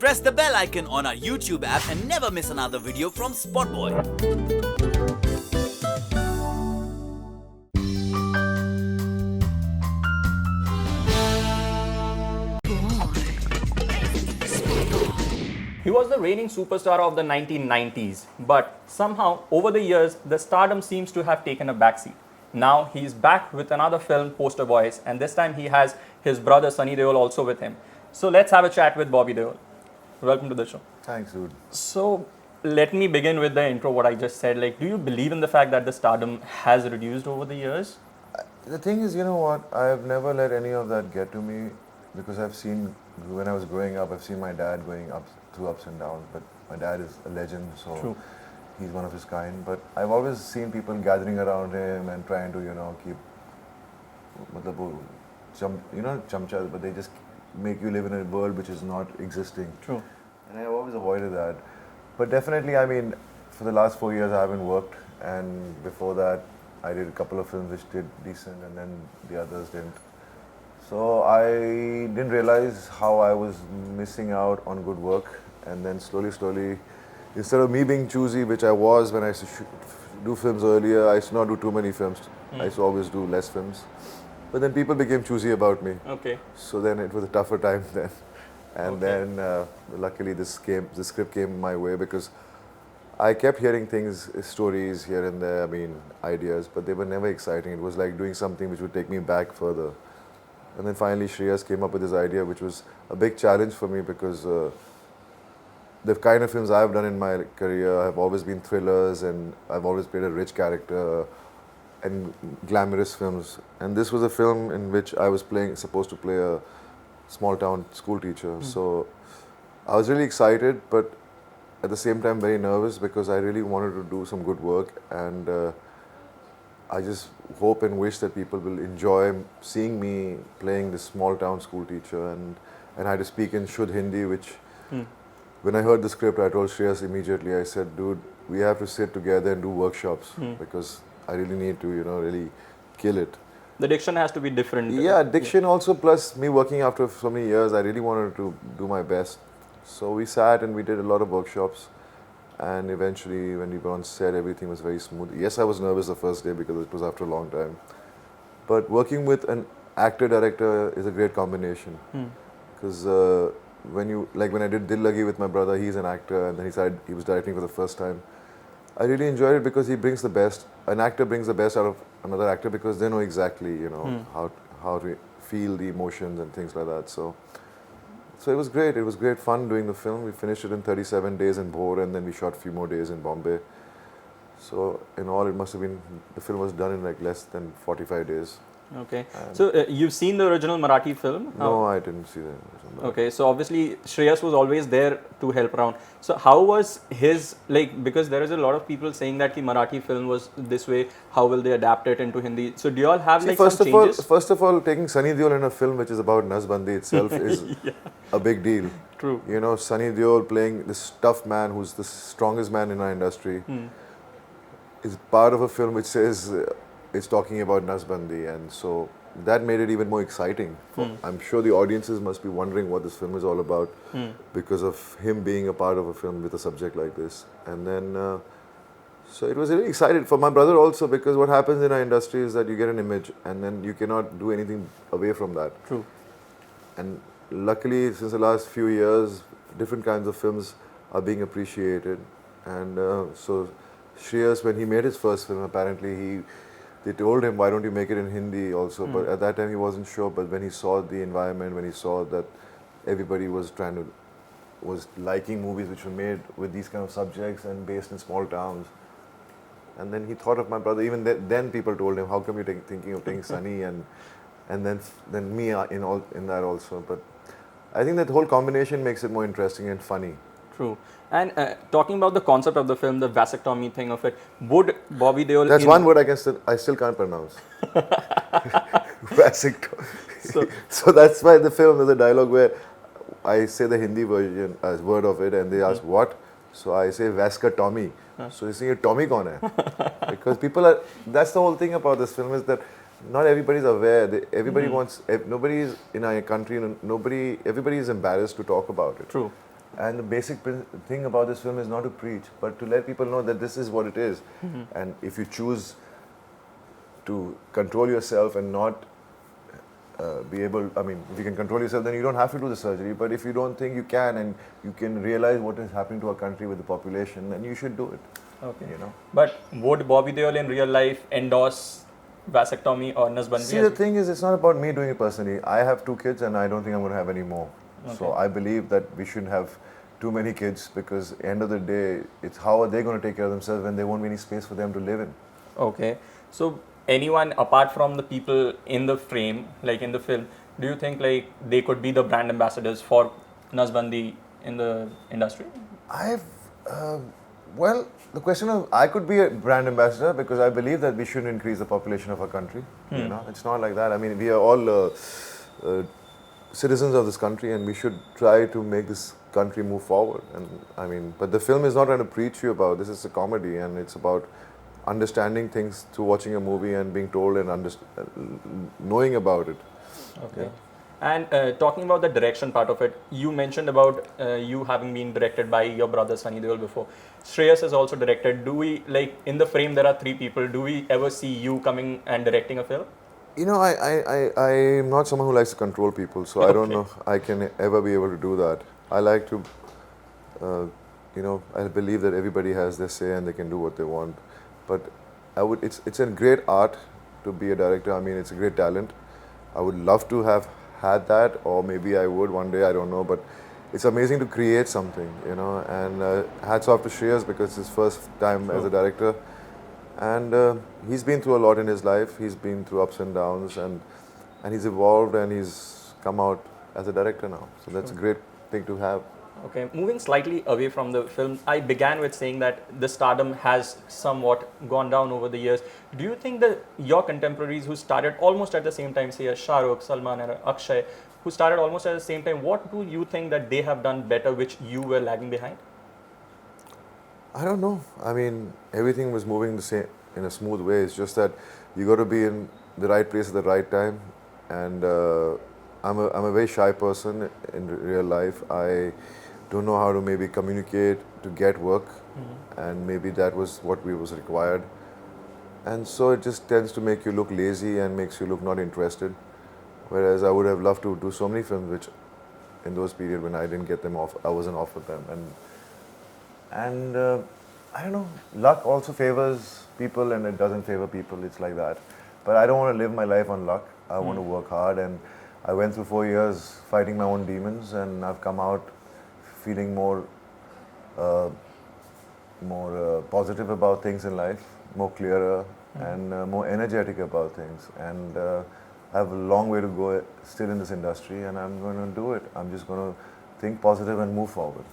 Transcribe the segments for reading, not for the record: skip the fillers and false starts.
Press the bell icon on our YouTube app and never miss another video from Spotboy. He was the reigning superstar of the 1990s, but somehow over the years, the stardom seems to have taken a backseat. Now he's back with another film, Poster Boys, and this time he has his brother Sunny Deol also with him. So let's have a chat with Bobby Deol. Welcome to the show. Thanks, dude. So let me begin with the intro, what I just said. Like, do you believe in the fact that the stardom has reduced over the years? The thing is, you know what? I've never let any of that get to me because I've seen, when I was growing up, I've seen my dad going up through ups and downs. But my dad is a legend, so True. he's one of his kind. But I've always seen people gathering around him and trying to, keep, chamchas, but they just make you live in a world which is not existing. True. And I've always avoided that. But definitely, I mean, for the last 4 years I haven't worked, and before that I did a couple of films which did decent, and then the others didn't. So I didn't realize how I was missing out on good work, and then slowly, instead of me being choosy, which I was when I used to do films earlier, I used to not do too many films. I used to always do less films. But then people became choosy about me. Okay. So then it was a tougher time then. And Okay. then luckily this script came my way because I kept hearing things, stories here and there, ideas, but they were never exciting. It was like doing something which would take me back further. And then finally Shreyas came up with this idea, which was a big challenge for me because the kind of films I've done in my career have always been thrillers, and I've always played a rich character and glamorous films. And this was a film in which I was supposed to play a small town school teacher. So I was really excited, but at the same time very nervous because I really wanted to do some good work, and I just hope and wish that people will enjoy seeing me playing this small town school teacher. And I had to speak in Shuddh Hindi, which when I heard the script, I told Shreyas immediately, I said, dude, we have to sit together and do workshops because I really need to, really kill it. The diction has to be different. Yeah, diction also, plus me working after so many years, I really wanted to do my best. So we sat and we did a lot of workshops, and eventually when we were on set, everything was very smooth. Yes, I was nervous the first day because it was after a long time. But working with an actor-director is a great combination. Because when I did Dil Lagi with my brother, he's an actor, and then he was directing for the first time. I really enjoyed it because he brings the best. An actor brings the best out of another actor because they know exactly, how to feel the emotions and things like that. So it was great. It was great fun doing the film. We finished it in 37 days in Bhor, and then we shot a few more days in Bombay. So in all, the film was done in like less than 45 days. Okay. So you've seen the original Marathi film? No, I didn't see that. Okay, so obviously Shreyas was always there to help around. So how was his, because there is a lot of people saying that the Marathi film was this way, how will they adapt it into Hindi? So do you all have some changes? First of all, taking Sunny Deol in a film which is about Nazbandi itself is a big deal. True. Sunny Deol playing this tough man who's the strongest man in our industry is part of a film which says it's talking about Nazbandi, and so that made it even more exciting. I'm sure the audiences must be wondering what this film is all about because of him being a part of a film with a subject like this. And then, so it was really exciting for my brother also, because what happens in our industry is that you get an image and then you cannot do anything away from that. True. And luckily, since the last few years, different kinds of films are being appreciated. And so Shreyas, when he made his first film, apparently they told him, why don't you make it in Hindi also? But at that time he wasn't sure. But when he saw the environment, when he saw that everybody was liking movies which were made with these kind of subjects and based in small towns, and then he thought of my brother. Even then people told him, how come you're thinking of taking Sunny and then me in that also. But I think that whole combination makes it more interesting and funny. True. And talking about the concept of the film, the vasectomy thing of it, would Bobby Deol... That's one word I still can't pronounce. Vasectomy. So that's why the film, there's a dialogue where I say the Hindi version as word of it, and they ask what? So I say Vasectomy. So they say Tommy kaun hai? Because that's the whole thing about this film, is that not everybody's aware. Everybody wants, nobody is in our country, everybody is embarrassed to talk about it. True. And the basic thing about this film is not to preach, but to let people know that this is what it is. And if you choose to control yourself and not be able, I mean, if you can control yourself, then you don't have to do the surgery. But if you don't think you can, and you can realize what is happening to our country with the population, then you should do it. Okay. You know. But would Bobby Deol in real life endorse vasectomy or nasbandi? See, the thing is, it's not about me doing it personally. I have 2 kids, and I don't think I'm going to have any more. So Okay. I believe that we shouldn't have too many kids, because at the end of the day, it's how are they going to take care of themselves when there won't be any space for them to live in. Okay. So anyone apart from the people in the frame, like in the film, do you think like they could be the brand ambassadors for nasbandi in the industry? I've, well, the question of, I could be a brand ambassador because I believe that we shouldn't increase the population of our country. You know, it's not like that. I mean, we are all citizens of this country, and we should try to make this country move forward. And I mean, but the film is not trying to preach you about this. Is a comedy, and it's about understanding things through watching a movie and being told and knowing about it. Okay. And talking about the direction part of it, you mentioned about you having been directed by your brother Sunny Deol before. Shreyas has also directed. Do we, like in the frame there are 3 people, do we ever see you coming and directing a film? You know, I'm not someone who likes to control people, so I don't know I can ever be able to do that. I like to, you know, I believe that everybody has their say and they can do what they want. But it's a great art to be a director. I mean, it's a great talent. I would love to have had that, or maybe I would one day, I don't know. But it's amazing to create something, you know, and hats off to Shreyas because it's his first time as a director. And he's been through a lot in his life. He's been through ups and downs, and he's evolved, and he's come out as a director now. So that's a great thing to have. Okay, moving slightly away from the film, I began with saying that the stardom has somewhat gone down over the years. Do you think that your contemporaries who started almost at the same time, say Shah Rukh, Salman and Akshay, who started almost at the same time, what do you think that they have done better which you were lagging behind? I don't know. I mean, everything was moving the same in a smooth way. It's just that you got to be in the right place at the right time. And I'm a very shy person in real life. I don't know how to maybe communicate to get work, and maybe that was what was required. And so it just tends to make you look lazy and makes you look not interested. Whereas I would have loved to do so many films, which in those periods when I didn't get them off, I wasn't offered them. And I don't know, luck also favors people and it doesn't favor people, it's like that. But I don't want to live my life on luck. I want to work hard, and I went through 4 years fighting my own demons, and I've come out feeling more positive about things in life, more clearer and more energetic about things. And I have a long way to go still in this industry, and I'm going to do it. I'm just going to think positive and move forward.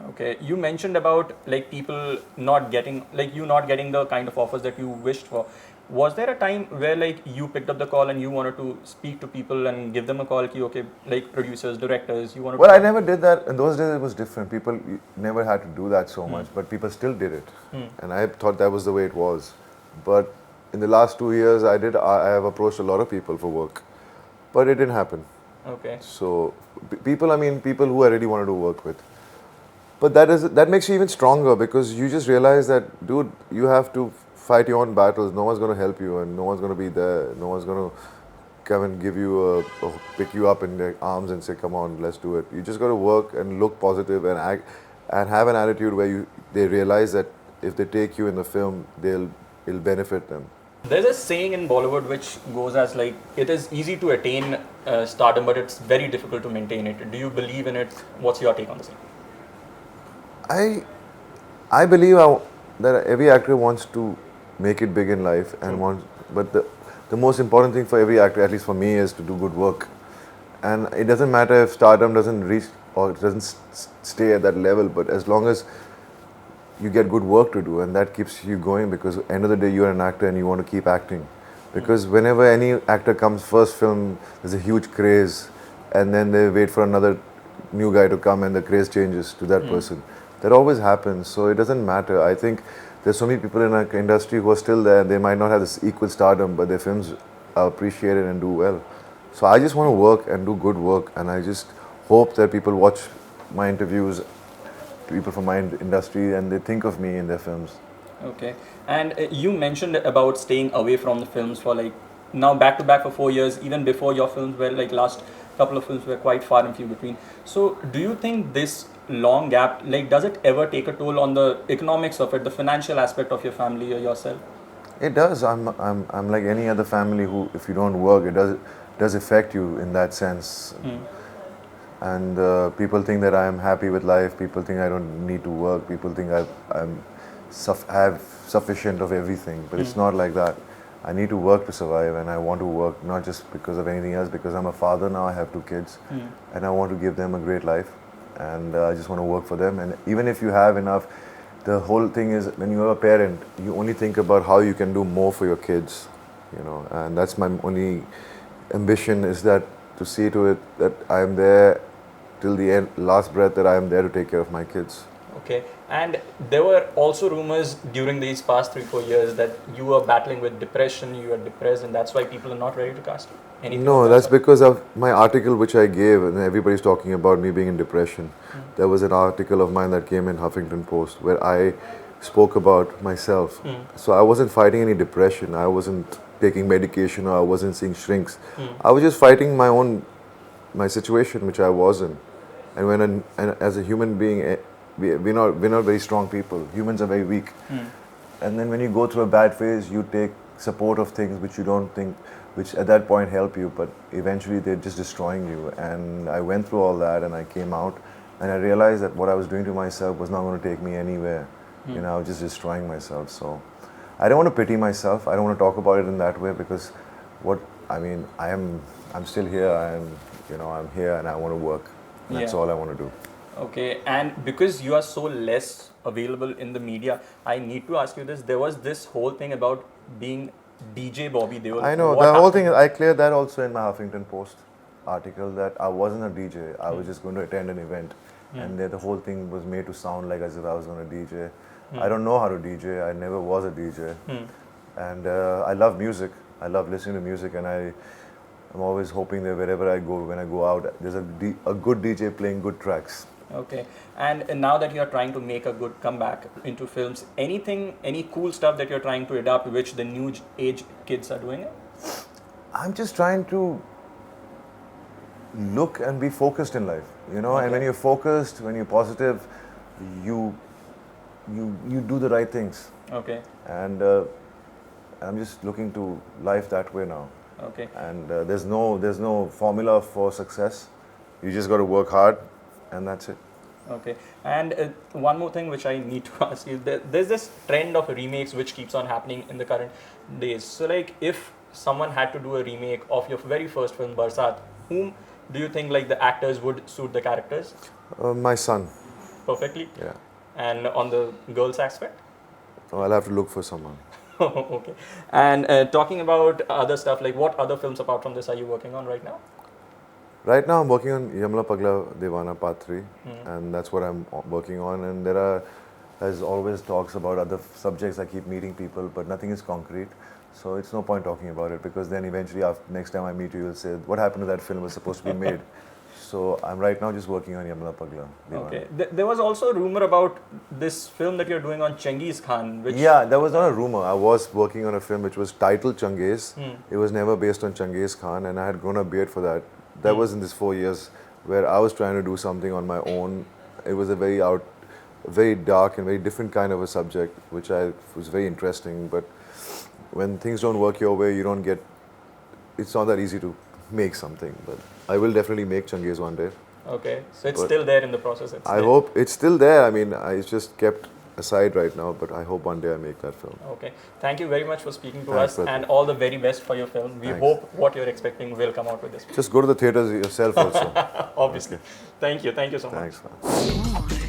Okay, you mentioned about like people not getting, like you not getting the kind of offers that you wished for. Was there a time where like you picked up the call and you wanted to speak to people and give them a call, ki, okay, like producers, directors, you wanted Well, to... I never did that. In those days, it was different. People never had to do that so much, but people still did it. And I thought that was the way it was. But in the last 2 years, I have approached a lot of people for work, but it didn't happen. Okay. So people who I really wanted to work with. But that makes you even stronger, because you just realize that, dude, you have to fight your own battles. No one's going to help you, and no one's going to be there. No one's going to come and give you pick you up in their arms and say, come on, let's do it. You just got to work and look positive and act and have an attitude where they realize that if they take you in the film, it'll benefit them. There's a saying in Bollywood which goes as like, it is easy to attain stardom, but it's very difficult to maintain it. Do you believe in it? What's your take on the same? I believe that every actor wants to make it big in life and but the most important thing for every actor, at least for me, is to do good work. And it doesn't matter if stardom doesn't reach or it doesn't stay at that level, but as long as you get good work to do, and that keeps you going, because at the end of the day you're an actor and you want to keep acting. Because whenever any actor comes first film, there's a huge craze, and then they wait for another new guy to come and the craze changes to that person. That always happens, so it doesn't matter. I think there's so many people in our industry who are still there. They might not have this equal stardom, but their films are appreciated and do well. So I just want to work and do good work, and I just hope that people watch my interviews people from my industry, and they think of me in their films. Okay. And you mentioned about staying away from the films for like now back to back for 4 years. Even before your films were like last couple of films were quite far and few between. So do you think this long gap, like, does it ever take a toll on the economics of it, the financial aspect of your family or yourself? It does. I'm like any other family who, if you don't work, it does affect you in that sense. And people think that I am happy with life. People think I don't need to work. People think I'm have sufficient of everything. But it's not like that. I need to work to survive, and I want to work not just because of anything else, because I'm a father now. I have 2 kids, and I want to give them a great life, and I just want to work for them. And even if you have enough, the whole thing is when you're a parent, you only think about how you can do more for your kids, you know. And that's my only ambition, is that to see to it that I am there till the end, last breath, that I am there to take care of my kids. Okay. And there were also rumors during these past 3-4 years that you were battling with depression, you were depressed, and that's why people are not ready to cast you. Anything No, of that that's sort? because of my article which I gave, and everybody's talking about me being in depression. There was an article of mine that came in Huffington Post where I spoke about myself. So I wasn't fighting any depression. I wasn't taking medication, or I wasn't seeing shrinks. I was just fighting my situation, which I was in. And as a human being, we're not very strong people. Humans are very weak. And then when you go through a bad phase, you take support of things which you don't think, which at that point help you, but eventually they're just destroying you. And I went through all that, and I came out, and I realized that what I was doing to myself was not going to take me anywhere. You know, I was just destroying myself. So I don't want to pity myself. I don't want to talk about it in that way, because I'm still here. I'm here, and I want to work. And that's Yeah. all I want to do. Okay, and because you are so less available in the media, I need to ask you this. There was this whole thing about being DJ Bobby Deol. I know, What the whole happened? thing, I cleared that also in my Huffington Post article, that I wasn't a DJ. I was just going to attend an event. And the whole thing was made to sound like as if I was going to DJ. I don't know how to DJ. I never was a DJ. And I love music. I love listening to music, and I'm always hoping that wherever I go, when I go out, there's a good DJ playing good tracks. Okay, and now that you're trying to make a good comeback into films, any cool stuff that you're trying to adapt which the new age kids are doing? I'm just trying to look and be focused in life, you know. And when you're focused, when you're positive, you do the right things. Okay, And I'm just looking to life that way now. okay. And there's no formula for success. You just got to work hard, and that's it. Okay, and one more thing which I need to ask you, there's this trend of remakes which keeps on happening in the current days. So like, if someone had to do a remake of your very first film, Barsat, whom do you think like the actors would suit the characters My son, perfectly? yeah. And on the girls aspect? So I'll have to look for someone. Okay, and talking about other stuff, like what other films apart from this are you working on right now? Right now I'm working on Yamla Pagla Devana Part 3, and that's what I'm working on. And there are, as always, talks about other subjects. I keep meeting people, but nothing is concrete. So it's no point talking about it, because then eventually, next time I meet you, you'll say, what happened to that film was supposed to be made? So I'm right now just working on Yamla Pagla Devana. Okay, there was also a rumor about this film that you're doing on Chengiz Khan, which Yeah, that was not a rumor. I was working on a film which was titled Changiz. It was never based on Changiz Khan, and I had grown a beard for that. That was in this 4 years where I was trying to do something on my own. It was a very dark and very different kind of a subject, which was very interesting. But when things don't work your way, it's not that easy to make something. But I will definitely make Changiz one day. Okay, so it's But still there in the process. I hope it's still there. I mean, it's just kept aside right now, but I hope one day I make that film. Okay, thank you very much for speaking to Thanks, us, Pratik. and all the very best for your film. We Thanks. hope what you're expecting will come out with this. Just go to the theaters yourself also. Obviously. Thank you so much. Thanks, man.